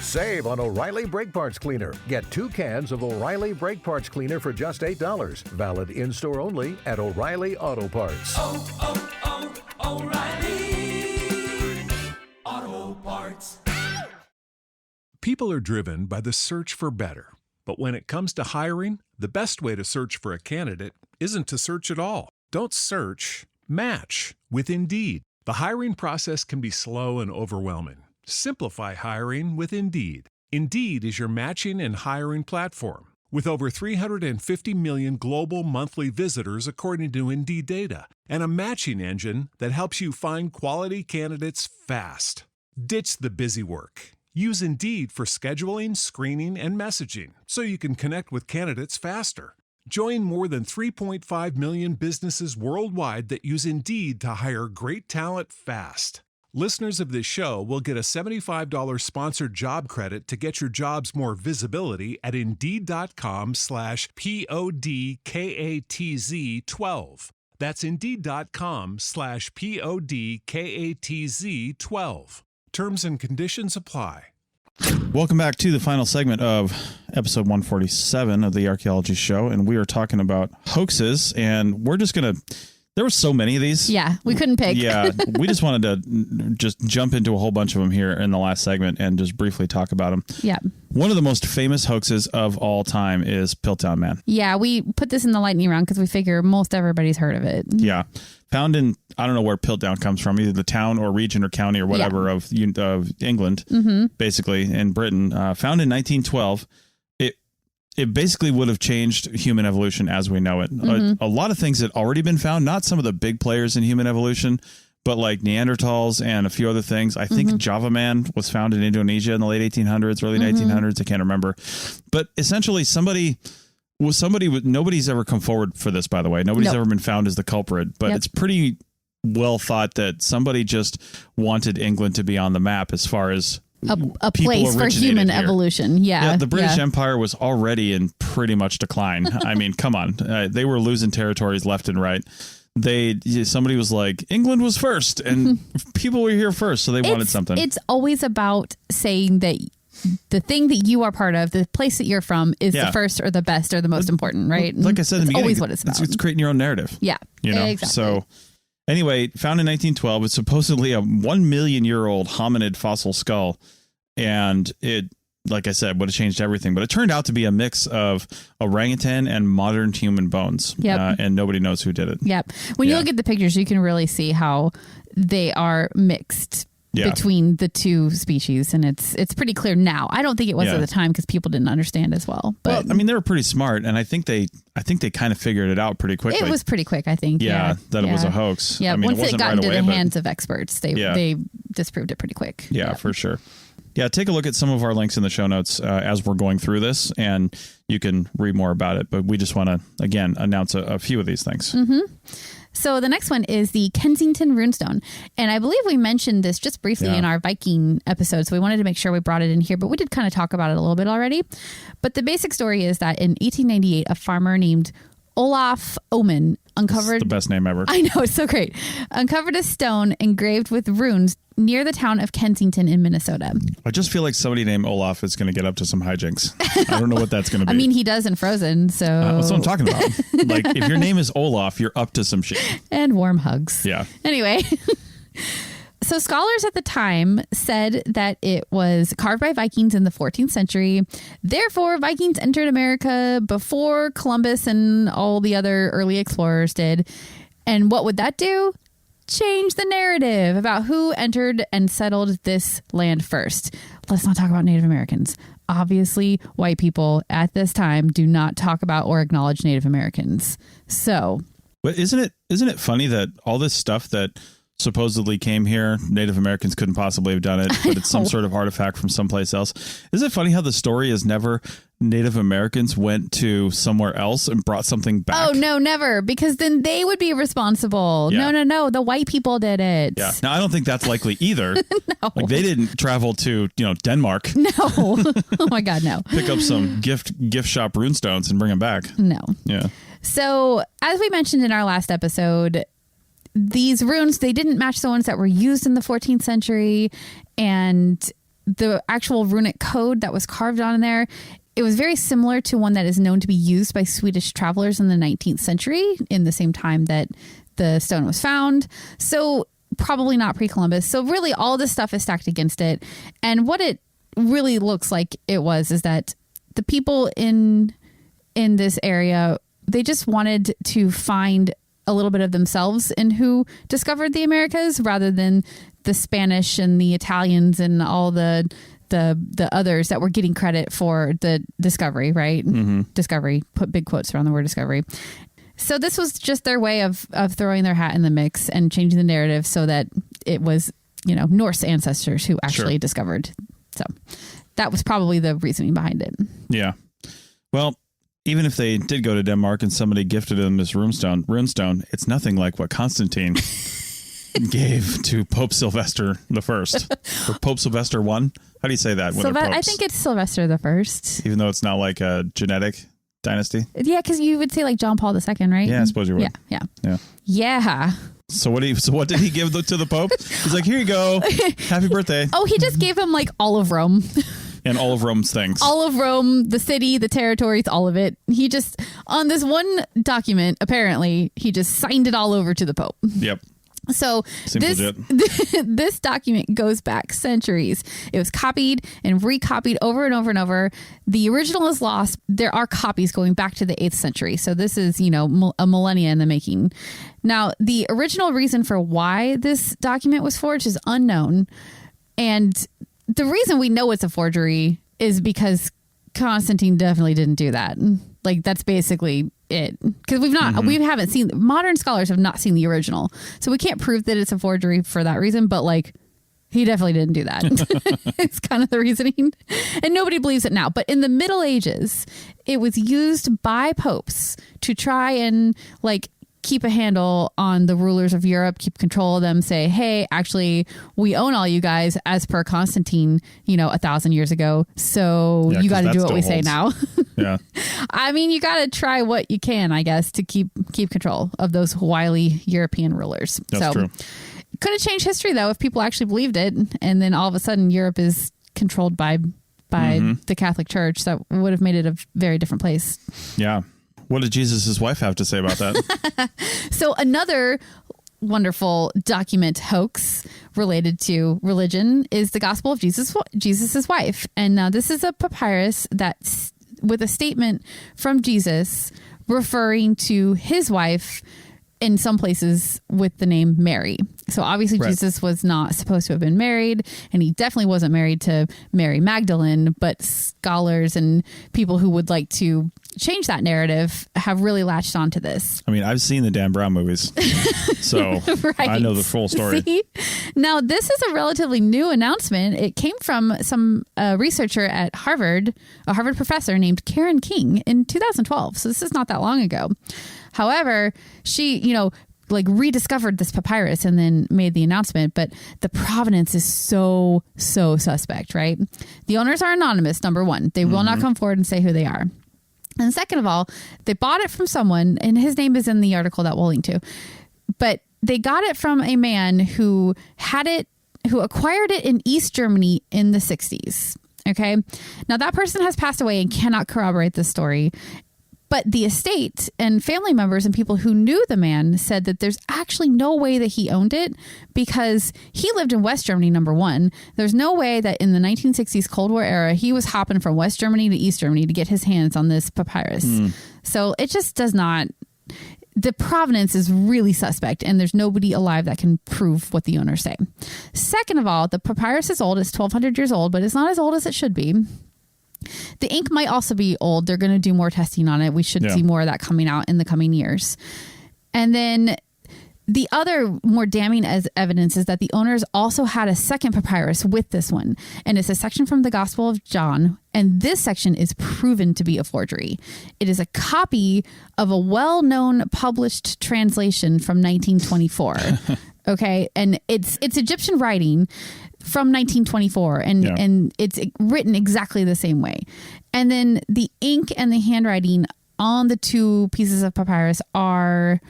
Save on O'Reilly Brake Parts Cleaner. Get 2 cans of O'Reilly Brake Parts Cleaner for just $8. Valid in-store only at O'Reilly Auto Parts. O'Reilly Auto Parts. People are driven by the search for better. But when it comes to hiring, the best way to search for a candidate isn't to search at all. Don't search, match with Indeed. The hiring process can be slow and overwhelming. Simplify hiring with Indeed. Indeed is your matching and hiring platform. With over 350 million global monthly visitors according to Indeed data, and a matching engine that helps you find quality candidates fast. Ditch the busy work. Use Indeed for scheduling, screening, and messaging so you can connect with candidates faster. Join more than 3.5 million businesses worldwide that use Indeed to hire great talent fast. Listeners of this show will get a $75 sponsored job credit to get your jobs more visibility at Indeed.com/PODKATZ12. That's Indeed.com/PODKATZ12. Terms and conditions apply. Welcome back to the final segment of episode 147 of the Archaeology Show. And we are talking about hoaxes, and we're just going to... There were so many of these. Yeah, we couldn't pick. Yeah, we just wanted to just jump into a whole bunch of them here in the last segment and just briefly talk about them. Yeah. One of the most famous hoaxes of all time is Piltdown Man. Yeah, we put this in the lightning round because we figure most everybody's heard of it. Yeah. Found in, I don't know where Piltdown comes from, either the town or region or county or whatever of England, basically, in Britain. Found in 1912. It basically would have changed human evolution as we know it. A lot of things had already been found, not some of the big players in human evolution, but like Neanderthals and a few other things. I think Java Man was found in Indonesia in the late 1800s, early 1900s. I can't remember. But essentially nobody's ever come forward for this, by the way. Nobody's ever been found as the culprit, but it's pretty well thought that somebody just wanted England to be on the map as far as a place for human evolution. Yeah. The British Empire was already in pretty much decline. I mean, come on. They were losing territories left and right. Somebody was like, England was first and people were here first. So they wanted something. It's always about saying that the thing that you are part of, the place that you're from is the first or the best or the most important, right? Like I said in the beginning, always what it's about. It's creating your own narrative. Yeah. Exactly. So anyway, found in 1912, it's supposedly a 1 million year old hominid fossil skull. And it, like I said, would have changed everything. But it turned out to be a mix of orangutan and modern human bones. Yep. And nobody knows who did it. Yep. When you look at the pictures, you can really see how they are mixed between the two species. And it's pretty clear now. I don't think it was at the time because people didn't understand as well. But I mean, they were pretty smart. And I think they kind of figured it out pretty quickly. It was pretty quick, I think. That it was a hoax. Yeah. I mean, once it got into the hands of experts, they disproved it pretty quick. Yeah, for sure. Yeah, take a look at some of our links in the show notes as we're going through this, and you can read more about it. But we just want to, again, announce a few of these things. So the next one is the Kensington Runestone. And I believe we mentioned this just briefly in our Viking episode, so we wanted to make sure we brought it in here. But we did kind of talk about it a little bit already. But the basic story is that in 1898, a farmer named Olaf Oman uncovered... That's the best name ever. I know, it's so great. Uncovered a stone engraved with runes near the town of Kensington in Minnesota. I just feel like somebody named Olaf is going to get up to some hijinks. I don't know what that's going to be. I mean, he does in Frozen, so... that's what I'm talking about. Like, if your name is Olaf, you're up to some shit. And warm hugs. Yeah. Anyway... So scholars at the time said that it was carved by Vikings in the 14th century. Therefore, Vikings entered America before Columbus and all the other early explorers did. And what would that do? Change the narrative about who entered and settled this land first. Let's not talk about Native Americans. Obviously, white people at this time do not talk about or acknowledge Native Americans. So, but isn't it funny that all this stuff that supposedly came here, Native Americans couldn't possibly have done it, but it's some sort of artifact from someplace else? Isn't it funny how the story is never Native Americans went to somewhere else and brought something back? Oh, no, never. Because then they would be responsible. Yeah. No. The white people did it. Yeah. Now, I don't think that's likely either. No. Like, they didn't travel to, Denmark. No. Oh, my God, no. Pick up some gift shop runestones and bring them back. No. Yeah. So, as we mentioned in our last episode, these runes, they didn't match the ones that were used in the 14th century. And the actual runic code that was carved on there, it was very similar to one that is known to be used by Swedish travelers in the 19th century in the same time that the stone was found. So probably not pre-Columbus. So really all this stuff is stacked against it. And what it really looks like it was is that the people in this area, they just wanted to find a little bit of themselves in who discovered the Americas rather than the Spanish and the Italians and all the others that were getting credit for the discovery, right? Mm-hmm. Discovery, put big quotes around the word discovery. So this was just their way of throwing their hat in the mix and changing the narrative so that it was, Norse ancestors who actually discovered. So that was probably the reasoning behind it. Yeah. Well, even if they did go to Denmark and somebody gifted them this runestone, it's nothing like what Constantine gave to Pope Sylvester the First, or Pope Sylvester I. How do you say that? I think it's Sylvester the First, even though it's not like a genetic dynasty. Yeah, because you would say like John Paul II, right? Yeah, I suppose you would. Yeah. So what did he give to the Pope? He's like, here you go, happy birthday. Oh, he just gave him like all of Rome. And all of Rome's things. All of Rome, the city, the territories, all of it. He just, on this one document, apparently, he just signed it all over to the Pope. Yep. So this document goes back centuries. It was copied and recopied over and over and over. The original is lost. There are copies going back to the 8th century. So this is, a millennia in the making. Now, the original reason for why this document was forged is unknown. And the reason we know it's a forgery is because Constantine definitely didn't do that. Like, that's basically it. Because we haven't seen, modern scholars have not seen the original. So we can't prove that it's a forgery for that reason. But like, he definitely didn't do that. It's kind of the reasoning. And nobody believes it now. But in the Middle Ages, it was used by popes to try and like keep a handle on the rulers of Europe, keep control of them, say, hey, actually, we own all you guys as per Constantine, 1,000 years ago. So you got to do what we say now. Yeah. I mean, you got to try what you can, I guess, to keep control of those wily European rulers. That's true. Could have changed history, though, if people actually believed it. And then all of a sudden, Europe is controlled by the Catholic Church. That would have made it a very different place. Yeah. What did Jesus' wife have to say about that? So another wonderful document hoax related to religion is the Gospel of Jesus's wife. And now this is a papyrus that's with a statement from Jesus referring to his wife in some places with the name Mary. So obviously Jesus was not supposed to have been married, and he definitely wasn't married to Mary Magdalene, but scholars and people who would like to change that narrative have really latched onto this. I mean, I've seen the Dan Brown movies, so I know the full story. See? Now, this is a relatively new announcement. It came from some researcher at Harvard, a Harvard professor named Karen King in 2012. So this is not that long ago. However, she, rediscovered this papyrus and then made the announcement, but the provenance is so suspect, right? The owners are anonymous, number one. They will not come forward and say who they are. And second of all, they bought it from someone, and his name is in the article that we'll link to, but they got it from a man who acquired it in East Germany in the 60s. Okay. Now that person has passed away and cannot corroborate this story. But the estate and family members and people who knew the man said that there's actually no way that he owned it because he lived in West Germany, number one. There's no way that in the 1960s Cold War era, he was hopping from West Germany to East Germany to get his hands on this papyrus. So it just does not... The provenance is really suspect, and there's nobody alive that can prove what the owners say. Second of all, the papyrus is old. It's 1,200 years old, but it's not as old as it should be. The ink might also be old. They're going to do more testing on it. We should see more of that coming out in the coming years. And then The other more damning as evidence is that the owners also had a second papyrus with this one, and it's a section from the Gospel of John, and this section is proven to be a forgery. It is a copy of a well-known published translation from 1924. Okay, and it's Egyptian writing from 1924, and it's written exactly the same way. And then the ink and the handwriting on the two pieces of papyrus are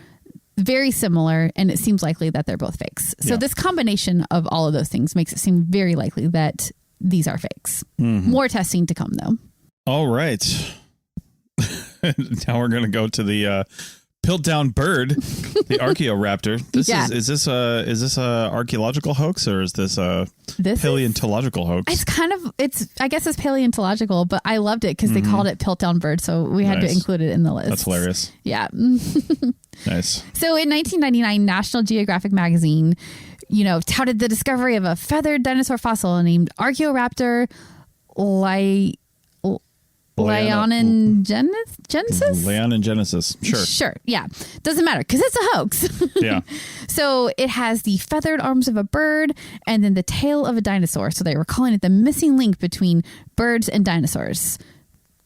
very similar, and it seems likely that they're both fakes. So this combination of all of those things makes it seem very likely that these are fakes. More testing to come, though. All right. Now we're going to go to the Piltdown bird, the Archaeoraptor. Is this a archaeological hoax, or is this a paleontological hoax? I guess it's paleontological, but I loved it because they called it Piltdown bird, so we had to include it in the list. That's hilarious. Yeah. Nice. So in 1999, National Geographic magazine, touted the discovery of a feathered dinosaur fossil named Archaeoraptor Leonengenesis. Sure. Yeah. Doesn't matter because it's a hoax. Yeah. So it has the feathered arms of a bird and then the tail of a dinosaur. So they were calling it the missing link between birds and dinosaurs.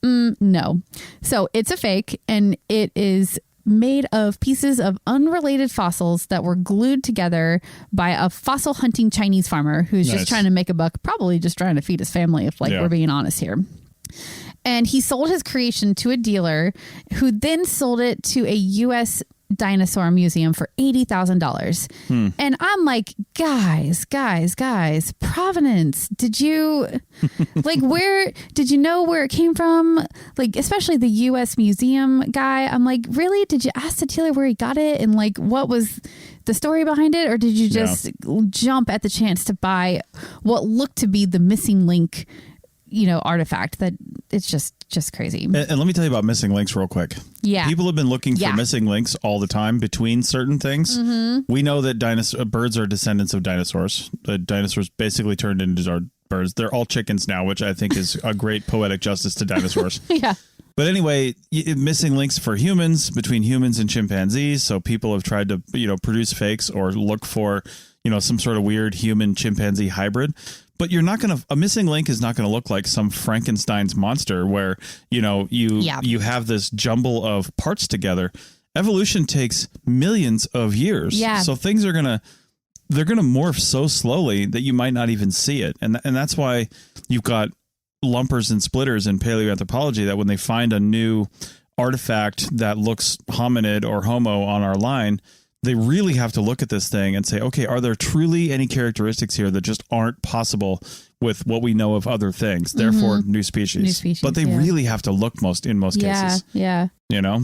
No. So it's a fake, and it is made of pieces of unrelated fossils that were glued together by a fossil hunting Chinese farmer who's just trying to make a buck, probably just trying to feed his family, if we're being honest here. And he sold his creation to a dealer who then sold it to a U.S. dinosaur museum for $80,000. And I'm like, guys, provenance. Did you where did you know where it came from? Like, especially the U.S. museum guy. I'm like, really? Did you ask the dealer where he got it? And like, what was the story behind it? Or did you just jump at the chance to buy what looked to be the missing link, artifact? That it's just crazy. And let me tell you about missing links real quick. Yeah. People have been looking for missing links all the time between certain things. We know that birds are descendants of dinosaurs. The dinosaurs basically turned into our birds. They're all chickens now, which I think is a great poetic justice to dinosaurs. Yeah. But anyway, missing links for humans, between humans and chimpanzees. So people have tried to, produce fakes or look for, some sort of weird human chimpanzee hybrid. But a missing link is not going to look like some Frankenstein's monster where, you have this jumble of parts together. Evolution takes millions of years. Yeah. So things they're going to morph so slowly that you might not even see it. And that's why you've got lumpers and splitters in paleoanthropology, that when they find a new artifact that looks hominid or homo on our line, they really have to look at this thing and say, okay, are there truly any characteristics here that just aren't possible with what we know of other things? Therefore, new species. But they really have to look in most cases. Yeah.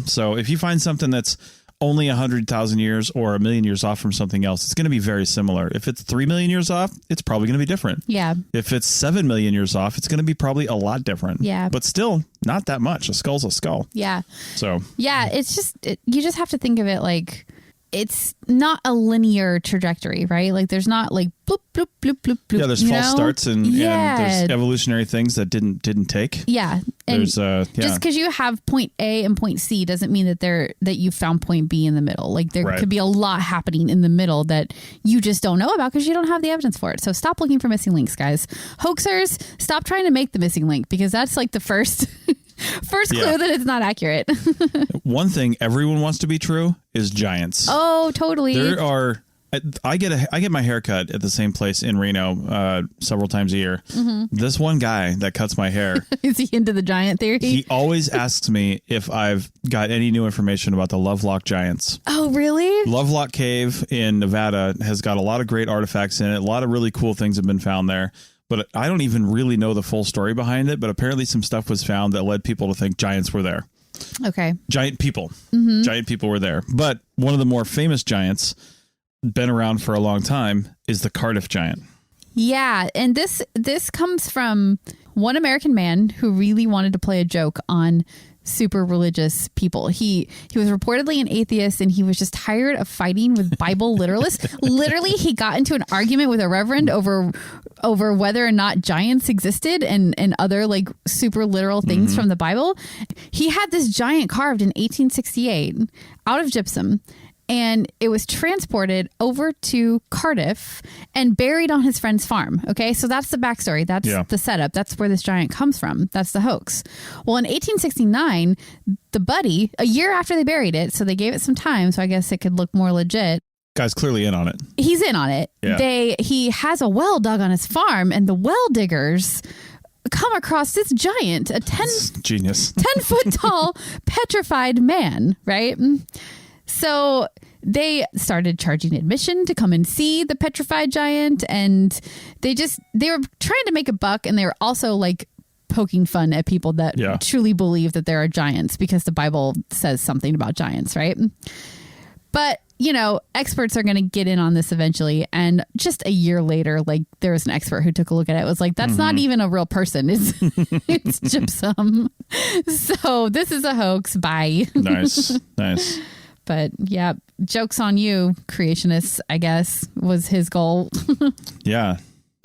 So if you find something that's only 100,000 years or 1 million years off from something else, it's going to be very similar. If it's 3 million years off, it's probably going to be different. Yeah. If it's 7 million years off, it's going to be probably a lot different. Yeah. But still, not that much. A skull's a skull. Yeah. So. Yeah, it's just, you just have to think of it like, it's not a linear trajectory, right? Like there's not like bloop, bloop, bloop, bloop, bloop. Yeah, there's false starts and there's evolutionary things that didn't take. Yeah. And there's just because you have point A and point C doesn't mean that you found point B in the middle. Like there could be a lot happening in the middle that you just don't know about because you don't have the evidence for it. So stop looking for missing links, guys. Hoaxers, stop trying to make the missing link, because that's like the first clue that it's not accurate. One thing everyone wants to be true is giants. Oh, totally. There are. I get my hair cut at the same place in Reno several times a year. This one guy that cuts my hair, is he into the giant theory? He always asks me if I've got any new information about the Lovelock giants. Oh, really? Lovelock Cave in Nevada has got a lot of great artifacts in it. A lot of really cool things have been found there. But I don't even really know the full story behind it. But apparently some stuff was found that led people to think giants were there. Okay. Giant people. Giant people were there. But one of the more famous giants, been around for a long time, is the Cardiff giant. Yeah. And this comes from one American man who really wanted to play a joke on super religious people. He was reportedly an atheist, and he was just tired of fighting with Bible literalists. Literally, he got into an argument with a reverend over whether or not giants existed and other like super literal things from the Bible. He had this giant carved in 1868 out of gypsum, and it was transported over to Cardiff and buried on his friend's farm. Okay, so that's the backstory. That's the setup. That's where this giant comes from. That's the hoax. Well, in 1869, the buddy, a year after they buried it, so they gave it some time, so I guess it could look more legit. Guy's clearly in on it. He's in on it. Yeah. He has a well dug on his farm, and the well diggers come across this giant, a 10-foot tall petrified man, right? So they started charging admission to come and see the petrified giant, and they were trying to make a buck, and they were also like poking fun at people that truly believe that there are giants because the Bible says something about giants, right? But you know, experts are going to get in on this eventually. And just a year later, like there was an expert who took a look at it. It was like, that's not even a real person. It's gypsum. So this is a hoax. Bye. Nice. But yeah, joke's on you, creationists, I guess, was his goal. Yeah.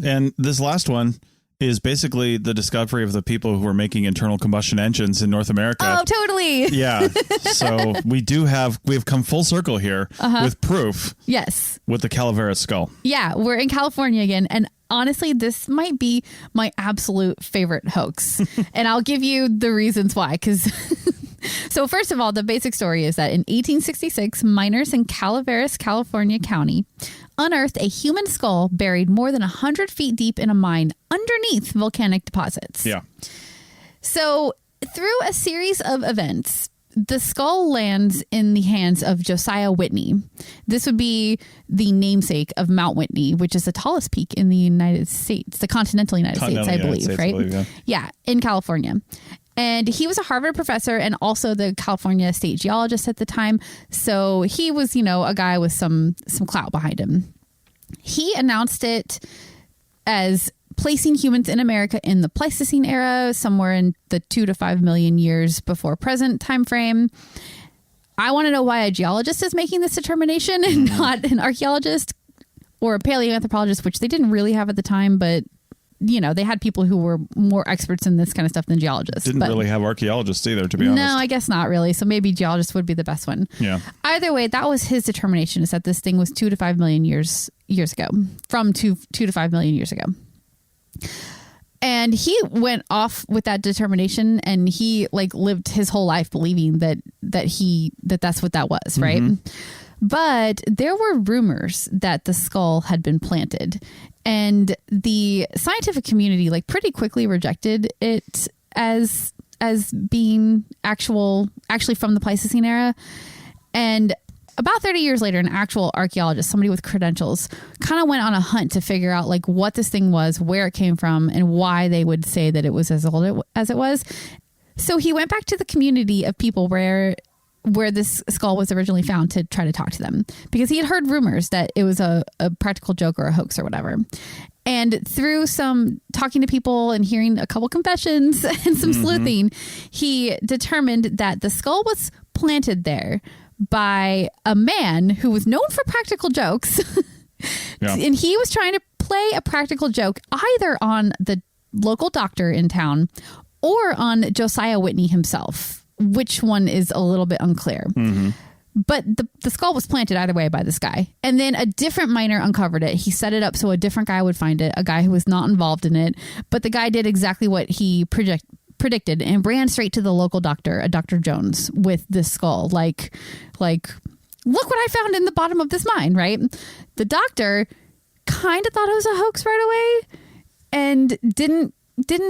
And this last one is basically the discovery of the people who were making internal combustion engines in North America. Oh, totally. Yeah. So we've come full circle here with proof. Yes. With the Calaveras skull. Yeah. We're in California again. And honestly, this might be my absolute favorite hoax. And I'll give you the reasons why. So first of all, the basic story is that in 1866, miners in Calaveras, California County unearthed a human skull buried more than 100 feet deep in a mine underneath volcanic deposits. Yeah. So through a series of events, the skull lands in the hands of Josiah Whitney. This would be the namesake of Mount Whitney, which is the tallest peak in the United States, the continental United States, I believe, right? Yeah, in California. And he was a Harvard professor and also the California state geologist at the time. So he was, you know, a guy with some clout behind him. He announced it as placing humans in America in the Pleistocene era, somewhere in the 2 to 5 million years before present time frame. I want to know why a geologist is making this determination and not an archaeologist or a paleoanthropologist, which they didn't really have at the time, but you know, they had people who were more experts in this kind of stuff than geologists. Didn't really have archaeologists either, to be honest. No, I guess not really. So maybe geologists would be the best one. Yeah. Either way, that was his determination, is that this thing was 2 to 5 million years ago, from 2 to 5 million years ago. And he went off with that determination, and he like lived his whole life believing that that's what that was, right? But there were rumors that the skull had been planted, and the scientific community like pretty quickly rejected it as being actually from the Pleistocene era. And about 30 years later, an actual archaeologist, somebody with credentials, kind of went on a hunt to figure out like what this thing was, where it came from, and why they would say that it was as old as it was. So he went back to the community of people where this skull was originally found to try to talk to them, because he had heard rumors that it was a practical joke or a hoax or whatever. And through some talking to people and hearing a couple confessions and some sleuthing, he determined that the skull was planted there by a man who was known for practical jokes. And he was trying to play a practical joke either on the local doctor in town or on Josiah Whitney himself. Which one is a little bit unclear. But the skull was planted either way by this guy. And then a different miner uncovered it. He set it up so a different guy would find it, a guy who was not involved in it. But the guy did exactly what he predicted and ran straight to the local doctor, a Dr. Jones, with this skull. Like, look what I found in the bottom of this mine, right? The doctor kind of thought it was a hoax right away and didn't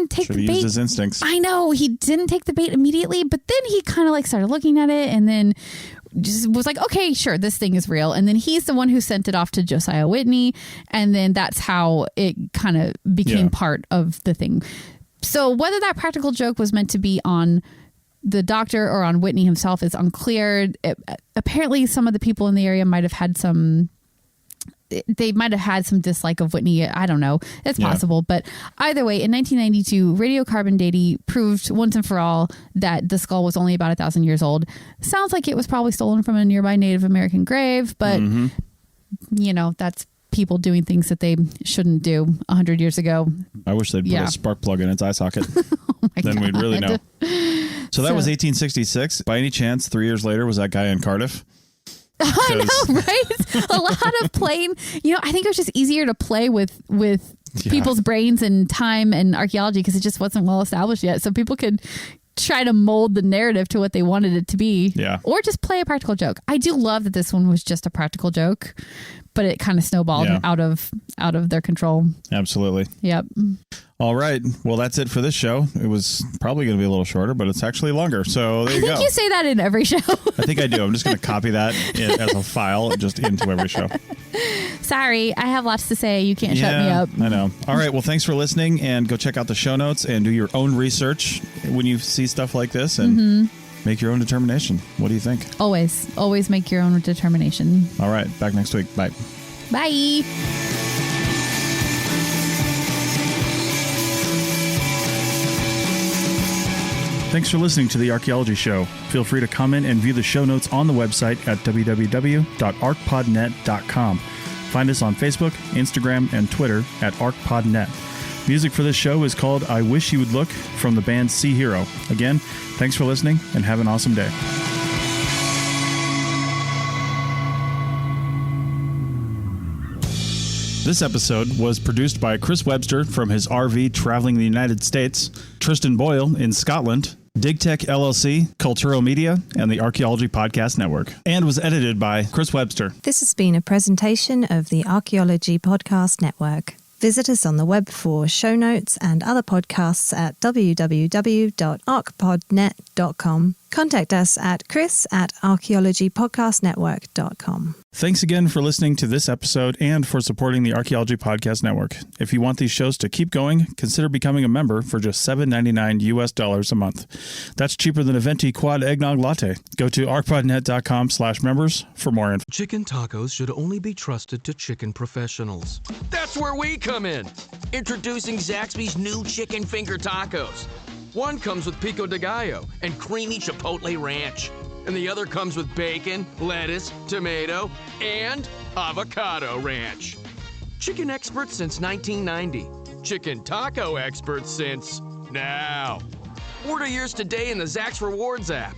take the bait. Used his instincts. I know, he didn't take the bait immediately, but then he kind of like started looking at it and then just was like, okay, sure, this thing is real. And then he's the one who sent it off to Josiah Whitney, and then that's how it kind of became part of the thing. So whether that practical joke was meant to be on the doctor or on Whitney himself is unclear. Apparently some of the people in the area might have had some dislike of Whitney. I don't know. It's possible. But either way, in 1992, radiocarbon dating proved once and for all that the skull was only about 1,000 years old. Sounds like it was probably stolen from a nearby Native American grave, but you know, that's people doing things that they shouldn't do 100 years ago. I wish they'd put a spark plug in its eye socket. Then we'd really know. So that was 1866. By any chance, 3 years later, was that guy in Cardiff? I know, right? A lot of playing. I think it was just easier to play with people's brains and time and archaeology because it just wasn't well established yet. So people could try to mold the narrative to what they wanted it to be. Yeah. Or just play a practical joke. I do love that this one was just a practical joke, but it kind of snowballed out of their control. Absolutely. Yep. All right. Well, that's it for this show. It was probably going to be a little shorter, but it's actually longer. So there you go. I think you say that in every show. I think I do. I'm just going to copy that as a file just into every show. Sorry, I have lots to say. You can't shut me up. I know. All right. Well, thanks for listening, and go check out the show notes and do your own research when you see stuff like this and make your own determination. What do you think? Always make your own determination. All right. Back next week. Bye. Bye. Thanks for listening to The Archaeology Show. Feel free to comment and view the show notes on the website at www.archpodnet.com. Find us on Facebook, Instagram, and Twitter at ArchPodNet. Music for this show is called I Wish You Would Look from the band Sea Hero. Again, thanks for listening and have an awesome day. This episode was produced by Chris Webster from his RV traveling the United States, Tristan Boyle in Scotland, DigTech LLC, Cultural Media, and the Archaeology Podcast Network, and was edited by Chris Webster. This has been a presentation of the Archaeology Podcast Network. Visit us on the web for show notes and other podcasts at www.archpodnet.com. Contact us at chris@archaeologypodcastnetwork.com. Thanks again for listening to this episode and for supporting the Archaeology Podcast Network. If you want these shows to keep going, consider becoming a member for just $7.99 US a month. That's cheaper than a venti quad eggnog latte. Go to archpodnet.com/members for more info. Chicken tacos should only be trusted to chicken professionals. That's where we come in. Introducing Zaxby's new chicken finger tacos. One comes with pico de gallo and creamy chipotle ranch. And the other comes with bacon, lettuce, tomato, and avocado ranch. Chicken experts since 1990. Chicken taco experts since now. Order yours today in the Zax Rewards app.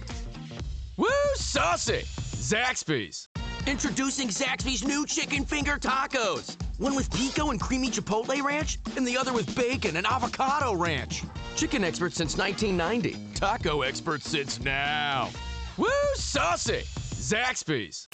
Woo, saucy! Zaxby's. Introducing Zaxby's new chicken finger tacos. One with pico and creamy chipotle ranch, and the other with bacon and avocado ranch. Chicken experts since 1990. Taco experts since now. Woo, saucy! Zaxby's.